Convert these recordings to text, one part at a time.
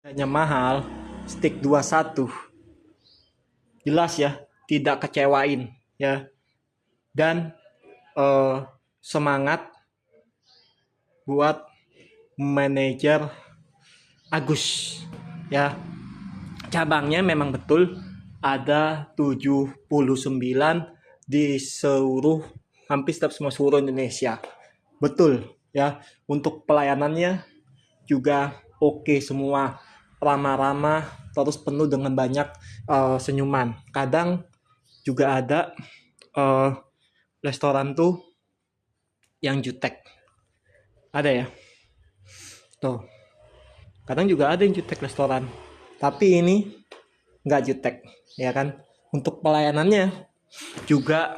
Harganya mahal, stick 21 jelas ya tidak kecewain ya, dan eh, semangat buat manajer Agus ya. Cabangnya memang betul ada 79 di seluruh, hampir setiap semua seluruh Indonesia. Betul ya, untuk pelayanannya juga oke semua, ramah-ramah, terus penuh dengan banyak senyuman. Kadang juga ada uh, restoran tuh yang jutek, ada ya tuh, kadang juga ada yang jutek restoran, tapi ini nggak jutek ya kan. Untuk pelayanannya juga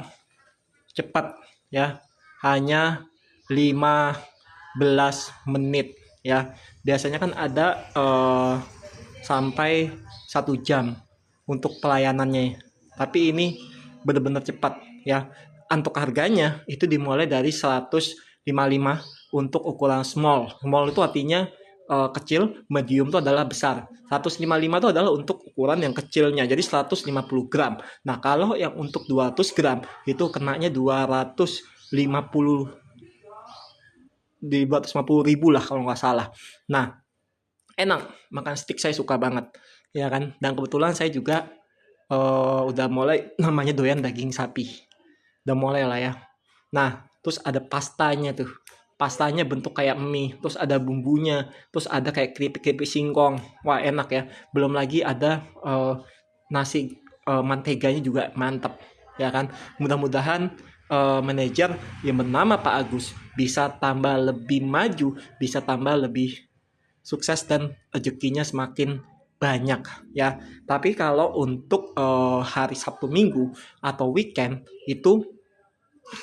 cepat ya, hanya 15 menit ya. Biasanya kan ada sampai 1 jam untuk pelayanannya, tapi ini benar-benar cepat ya. Untuk harganya itu dimulai dari 155 untuk ukuran small. Small itu artinya kecil, medium itu adalah besar. 155 itu adalah untuk ukuran yang kecilnya, jadi 150 gram. Nah, kalau yang untuk 200 gram itu kenanya 250, di 250 ribu lah kalau nggak salah. Nah, enak, makan stick saya suka banget ya kan. Dan kebetulan saya juga udah mulai namanya doyan daging sapi, udah mulai lah ya. Nah, terus ada pastanya tuh, pastanya bentuk kayak mie, terus ada bumbunya, terus ada kayak keripik-keripik singkong, wah enak ya. Belum lagi ada nasi manteganya juga mantap ya kan. Mudah-mudahan manajer yang bernama Pak Agus bisa tambah lebih maju, bisa tambah lebih sukses, dan rezekinya semakin banyak ya. Tapi kalau untuk hari Sabtu Minggu atau weekend itu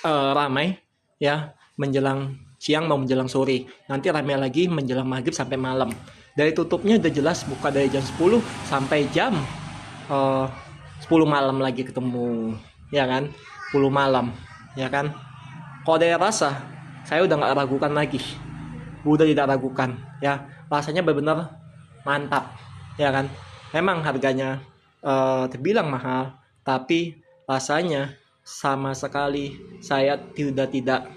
ramai ya, menjelang siang mau menjelang sore. Nanti ramai lagi menjelang maghrib sampai malam. Dari tutupnya udah jelas buka dari jam 10 sampai jam 10 malam lagi ketemu ya kan. 10 malam ya kan. Kalau dari rasa saya udah nggak ragukan lagi, udah tidak ragukan ya. Rasanya benar-benar mantap ya kan. Memang harganya terbilang mahal, tapi rasanya sama sekali saya tidak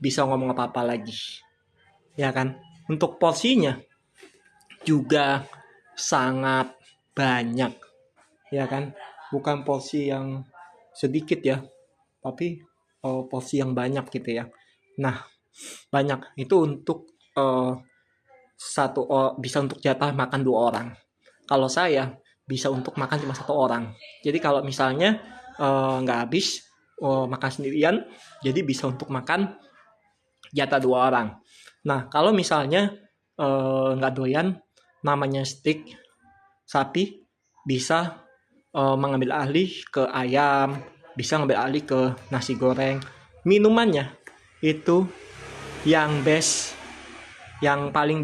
bisa ngomong apa-apa lagi ya kan. Untuk porsinya juga sangat banyak ya kan, bukan porsi yang sedikit ya, tapi porsi yang banyak gitu ya. Nah, banyak itu untuk bisa untuk jatah makan 2 orang. Kalau saya bisa untuk makan cuma 1 orang. Jadi kalau misalnya nggak habis makan sendirian, jadi bisa untuk makan jatah 2 orang. Nah, kalau misalnya nggak doyan namanya steak sapi, bisa mengambil alih ke ayam, bisa ngambil alih ke nasi goreng. Minumannya itu yang best, yang paling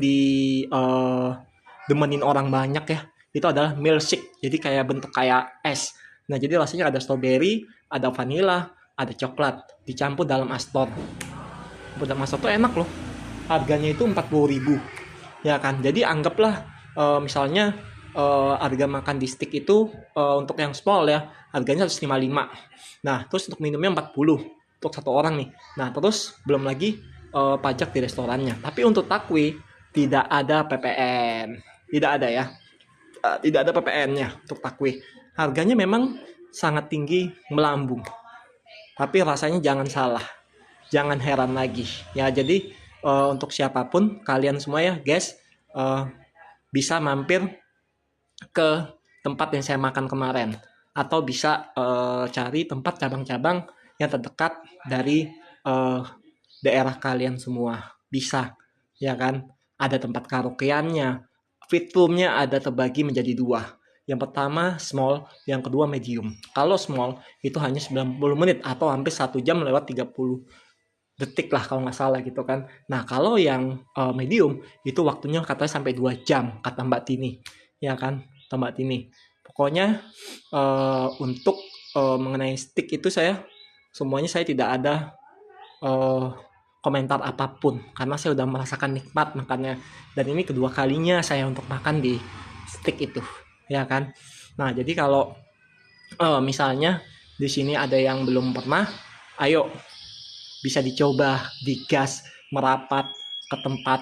demenin orang banyak ya, itu adalah milkshake. Jadi kayak bentuk kayak es. Nah, jadi rasanya ada strawberry, ada vanilla, ada coklat dicampur dalam astor. Dalam astor tuh enak loh. Harganya itu 40 ribu ya kan. Jadi anggaplah misalnya harga makan di stick itu untuk yang small ya harganya 155. Nah, terus untuk minumnya 40 untuk 1 orang nih. Nah, terus belum lagi pajak di restorannya. Tapi untuk takwe tidak ada PPN, tidak ada ya. Tidak ada PPN-nya untuk takwe. Harganya memang sangat tinggi, melambung. Tapi rasanya jangan salah, jangan heran lagi ya. Jadi untuk siapapun kalian semua ya guys, bisa mampir ke tempat yang saya makan kemarin, atau bisa cari tempat cabang-cabang yang terdekat dari daerah kalian semua, bisa ya kan. Ada tempat karaokeannya, fiturnya ada terbagi menjadi 2. Yang pertama small, yang kedua medium. Kalau small itu hanya 90 menit atau hampir 1 jam lewat 30 detik lah kalau nggak salah gitu kan. Nah, kalau yang medium itu waktunya katanya sampai 2 jam kata Mbak Tini ya kan, kata Mbak Tini. Pokoknya untuk mengenai stick itu semuanya saya tidak ada komentar apapun, karena saya udah merasakan nikmat makannya, dan ini kedua kalinya saya untuk makan di steak itu, ya kan. Nah, jadi kalau misalnya di sini ada yang belum pernah, ayo bisa dicoba digas merapat ke tempat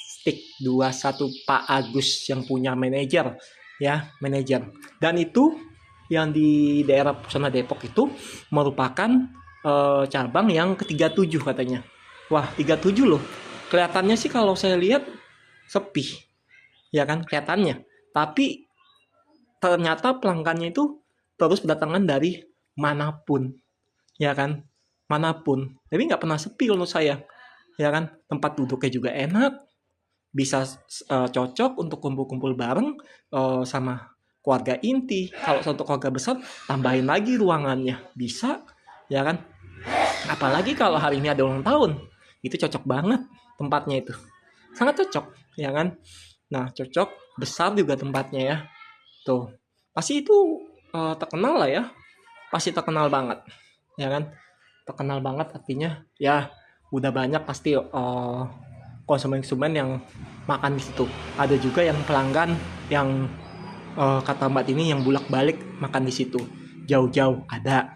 stick 21 Pak Agus yang punya manajer, ya, manajer. Dan itu yang di daerah Pusana Depok itu merupakan cabang yang ke-37 katanya. Wah, 37 loh. Kelihatannya sih kalau saya lihat sepi, ya kan, kelihatannya. Tapi ternyata pelanggannya itu terus berdatangan dari manapun, ya kan, manapun. Jadi nggak pernah sepi menurut saya, ya kan. Tempat duduknya juga enak, bisa cocok untuk kumpul-kumpul bareng sama keluarga inti. Kalau satu keluarga besar, tambahin lagi ruangannya, bisa, ya kan. Apalagi kalau hari ini ada ulang tahun, itu cocok banget tempatnya itu, sangat cocok, ya kan. Nah, cocok, besar juga tempatnya ya. Tuh, pasti itu terkenal lah ya, pasti terkenal banget, ya kan. Terkenal banget artinya ya udah banyak pasti konsumen-konsumen yang makan di situ. Ada juga yang pelanggan yang kata Mbak ini yang bolak-balik makan di situ, jauh-jauh ada,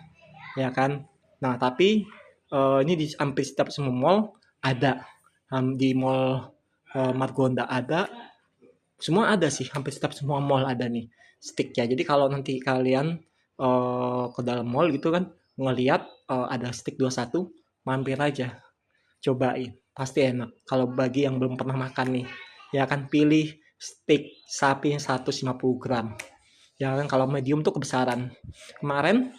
ya kan. Nah, tapi ini di hampir setiap semua mall ada, di mall Margonda ada, semua ada sih, hampir setiap semua mall ada nih stick ya. Jadi kalau nanti kalian ke dalam mall gitu kan, ngelihat ada stick 21, mampir aja, cobain, pasti enak. Kalau bagi yang belum pernah makan nih, ya kan, pilih stick sapi 150 gram. Ya kan, kalau medium tuh kebesaran. Kemarin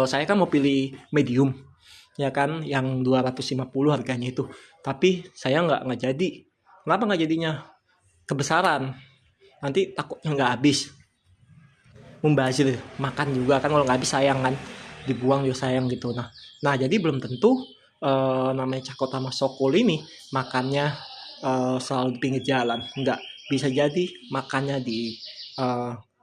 saya kan mau pilih medium, ya kan, yang 250 harganya itu. Tapi saya nggak jadi. Kenapa nggak jadinya? Kebesaran. Nanti takutnya nggak habis. Membazir makan juga kan, kalau nggak habis sayang kan, dibuang juga sayang gitu. Nah jadi belum tentu namanya Cakot sama Sokul ini makannya selalu di pinggir jalan, enggak, bisa jadi makannya di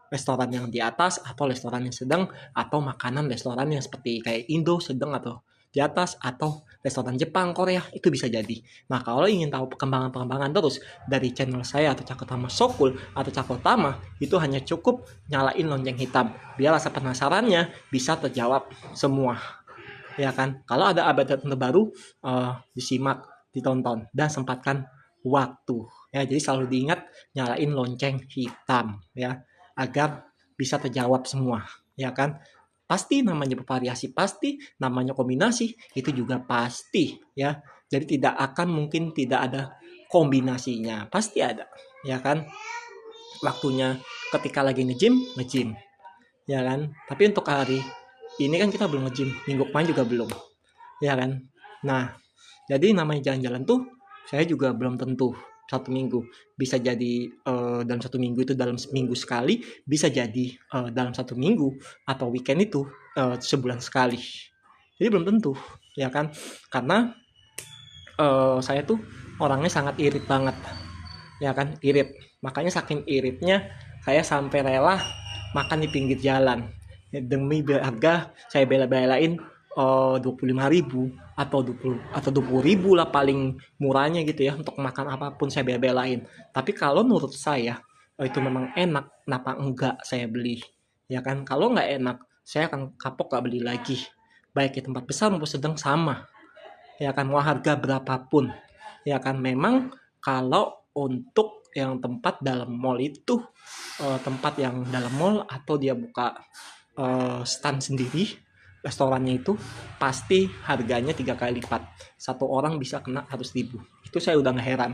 restoran yang di atas atau restoran yang sedang, atau makanan restoran yang seperti kayak Indo sedang atau di atas, atau restoran Jepang, Korea, itu bisa jadi. Nah, kalau ingin tahu perkembangan-perkembangan terus dari channel saya atau Cakotama Sokul atau Cakotama, itu hanya cukup nyalain lonceng hitam biar rasa penasarannya bisa terjawab semua, ya kan. Kalau ada update terbaru, disimak, ditonton, dan sempatkan waktu, ya. Jadi selalu diingat nyalain lonceng hitam, ya, agar bisa terjawab semua, ya kan. Pasti namanya bervariasi, pasti namanya kombinasi, itu juga pasti, ya. Jadi tidak akan mungkin tidak ada kombinasinya, pasti ada, ya kan. Waktunya ketika lagi nge-gym, ya kan. Tapi untuk hari ini kan kita belum nge-gym, minggu kemarin juga belum, ya kan. Nah, jadi namanya jalan-jalan tuh saya juga belum tentu satu minggu, bisa jadi dalam satu minggu itu dalam seminggu sekali, bisa jadi dalam satu minggu atau weekend itu sebulan sekali. Jadi belum tentu, ya kan. Karena saya tuh orangnya sangat irit banget, ya kan, irit. Makanya saking iritnya saya sampai rela makan di pinggir jalan, ya, demi harga saya bela-belain 25.000 atau 20.000 lah paling murahnya gitu ya, untuk makan apapun saya bela-belain. Tapi kalau menurut saya itu memang enak, kenapa enggak saya beli, ya kan. Kalau nggak enak, saya akan kapok gak beli lagi, baik di tempat besar maupun sedang sama, ya kan, mau harga berapapun, ya kan. Memang kalau untuk yang tempat dalam mall itu, tempat yang dalam mall atau dia buka stand sendiri, restorannya itu pasti harganya 3 kali lipat. Satu orang bisa kena 100.000. Itu saya udah nggak heran,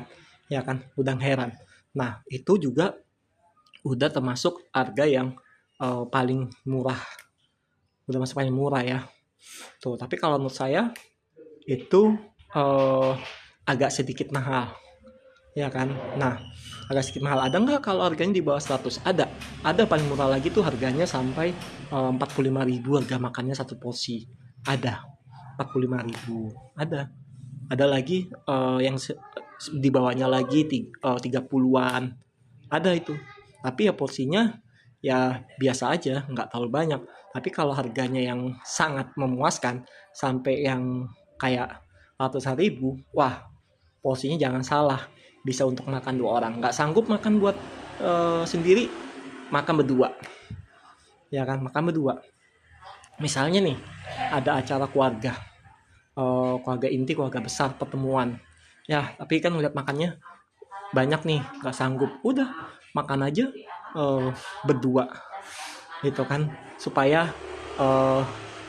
ya kan, udah nggak heran. Nah, itu juga udah termasuk harga yang paling murah, udah masuk paling murah ya. Tuh, tapi kalau menurut saya itu agak sedikit mahal, ya kan. Nah, agak sedikit mahal. Ada nggak kalau harganya di bawah 100? Ada paling murah lagi tuh harganya sampai 45.000 harga makannya satu porsi. Ada 45.000. Ada lagi yang di bawahnya lagi 30-an. Ada itu. Tapi ya porsinya ya biasa aja, nggak terlalu banyak. Tapi kalau harganya yang sangat memuaskan sampai yang kayak ratusan ribu, wah, porsinya jangan salah, bisa untuk makan 2 orang. Nggak sanggup makan buat sendiri, makan berdua, ya kan, makan berdua. Misalnya nih ada acara keluarga, keluarga inti, keluarga besar, pertemuan, ya tapi kan ngeliat makannya banyak nih, nggak sanggup, udah makan aja berdua gitu kan, supaya eh,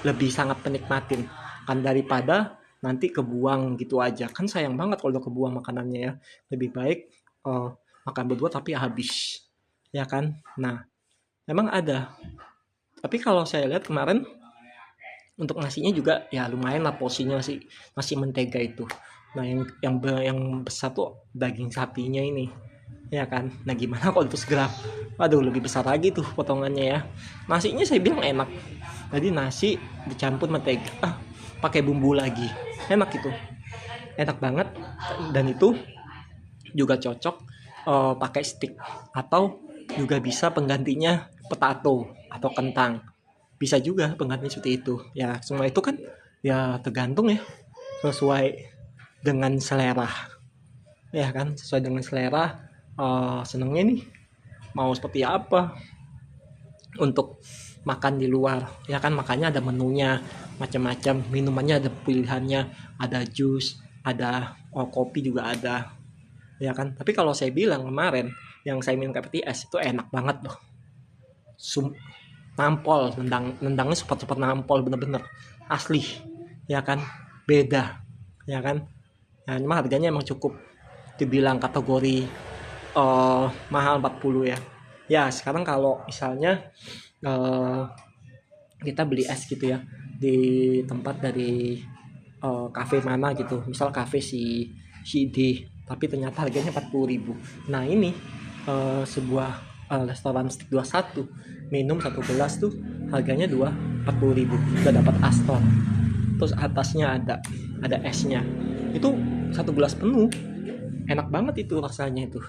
lebih sangat menikmatin kan, daripada nanti kebuang gitu aja kan, sayang banget kalau udah kebuang makanannya ya. Lebih baik eh, makan berdua tapi habis, ya kan. Nah, memang ada, tapi kalau saya lihat kemarin untuk nasinya juga ya lumayan lah porsinya, nasi mentega itu. Nah, yang besar tuh daging sapinya ini, ya kan. Nah, gimana kalau itu segera, waduh lebih besar lagi tuh potongannya ya. Nasinya saya bilang enak, jadi nasi dicampur mentega, pakai bumbu lagi, enak itu, enak banget. Dan itu juga cocok pakai stick, atau juga bisa penggantinya potato atau kentang, bisa juga penggantinya seperti itu ya. Semua itu kan ya tergantung ya, sesuai dengan selera, ya kan, sesuai dengan selera. Senengnya nih mau seperti apa untuk makan di luar, ya kan. Makanya ada menunya macam-macam, minumannya ada pilihannya, ada jus, ada kopi juga ada, ya kan. Tapi kalau saya bilang kemarin yang saya minum kopi es itu enak banget loh, nampol, nendangnya super nampol, bener-bener asli, ya kan, beda, ya kan. Nah, memang harganya emang cukup dibilang kategori mahal, 40 ya. Ya sekarang kalau misalnya kita beli es gitu ya di tempat dari kafe mana gitu, misal kafe si D, tapi ternyata harganya 40.000. Nah ini sebuah restoran stick 21, minum satu gelas tuh harganya 40.000, udah dapat Astor, terus atasnya ada esnya, itu satu gelas penuh, enak banget itu rasanya itu,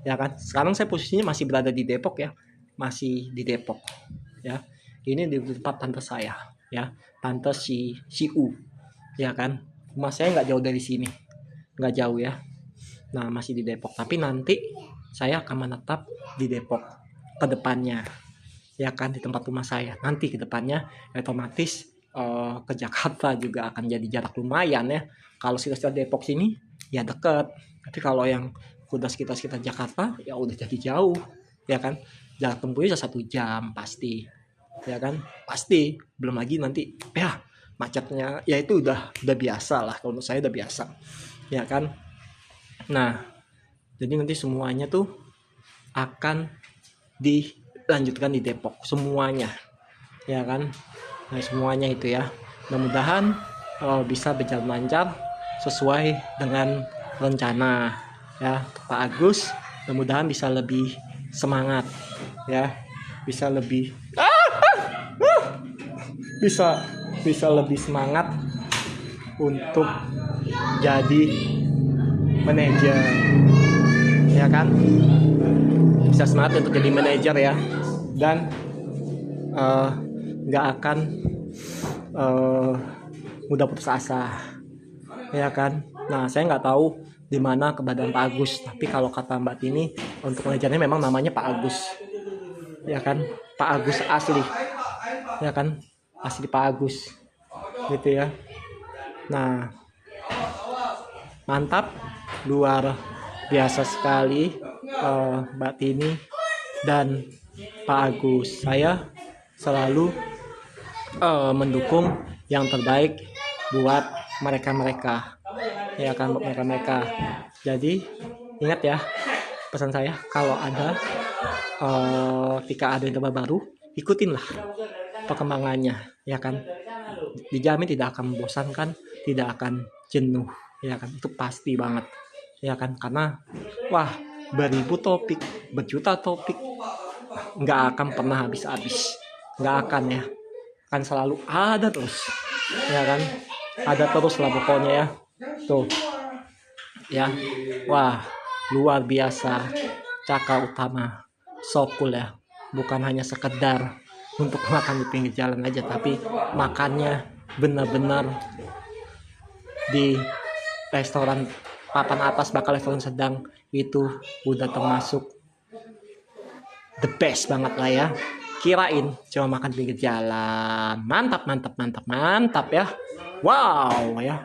ya kan. Sekarang saya posisinya masih berada di Depok ya, masih di Depok ya. Ini di tempat tante saya ya, tante si U, ya kan. Rumah saya nggak jauh dari sini, nggak jauh ya. Nah, masih di Depok, tapi nanti saya akan menetap di Depok ke depannya, ya kan, di tempat rumah saya. Nanti ke depannya otomatis ke Jakarta juga akan jadi jarak lumayan ya. Kalau sekitar Depok sini ya deket, tapi kalau yang udah sekitar Jakarta ya udah jadi jauh, ya kan. Jarak tempuhnya 1 jam pasti, ya kan, pasti. Belum lagi nanti ya macetnya, ya itu udah biasa lah, kalau menurut saya udah biasa, ya kan. Nah, jadi nanti semuanya tuh akan dilanjutkan di Depok semuanya, ya kan. Nah, semuanya itu ya, mudah-mudahan bisa berjalan lancar sesuai dengan rencana ya. Pak Agus mudah-mudahan bisa lebih semangat ya, bisa lebih bisa lebih semangat untuk jadi manajer, ya kan. Bisa semangat untuk jadi manajer ya, dan nggak akan mudah putus asa, ya kan. Nah, saya nggak tahu di mana keberadaan Pak Agus, tapi kalau kata Mbak Tini untuk manajernya memang namanya Pak Agus, ya kan. Pak Agus asli, ya kan, asli Pak Agus gitu ya. Nah, mantap, luar biasa sekali Mbak Tini dan Pak Agus. Saya selalu mendukung yang terbaik buat mereka-mereka, ya kan, buat mereka-mereka. Jadi ingat ya pesan saya, kalau ada ketika ada yang baru, ikutinlah perkembangannya, ya kan. Dijamin tidak akan membosankan, tidak akan jenuh, ya kan, itu pasti banget, ya kan. Karena wah, beribu topik, berjuta topik, nggak akan pernah habis-habis, nggak akan ya, akan selalu ada terus, ya kan, ada terus lah pokoknya ya. Tuh ya, wah luar biasa, Caka Utama Sokul ya, bukan hanya sekedar untuk makan di pinggir jalan aja, tapi makannya benar-benar di restoran papan atas, bakal restoran sedang, itu udah termasuk the best banget lah ya. Kirain cuma makan pinggir jalan. Mantap, mantap, mantap, mantap ya. Wow ya.